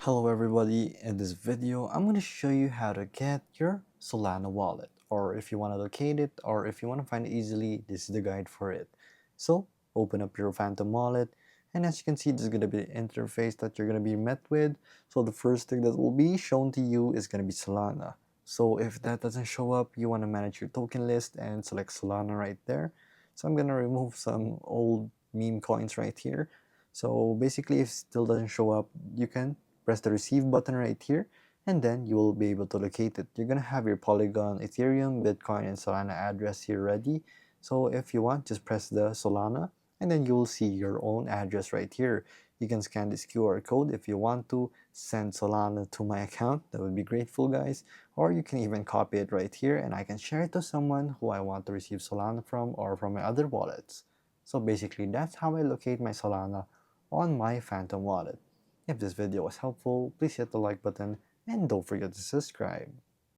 Hello everybody, in this video I'm going to show you how to get your Solana wallet, or if you want to locate it or if you want to find it easily, this is the guide for it. So open up your Phantom wallet, and as you can see, this is going to be the interface that you're going to be met with. So the first thing that will be shown to you is going to be Solana. So if that doesn't show up, you want to manage your token list and select Solana right there. So I'm going to remove some old meme coins right here. So basically, if it still doesn't show up, you can press the receive button right here, and then you will be able to locate it. You're gonna have your Polygon, Ethereum, Bitcoin, and Solana address here ready. So if you want, just press the Solana, and then you will see your own address right here. You can scan this QR code if you want to send Solana to my account. That would be grateful, guys. Or you can even copy it right here, and I can share it to someone who I want to receive Solana from, or from my other wallets. So basically, that's how I locate my Solana on my Phantom wallet. If this video was helpful, please hit the like button and don't forget to subscribe.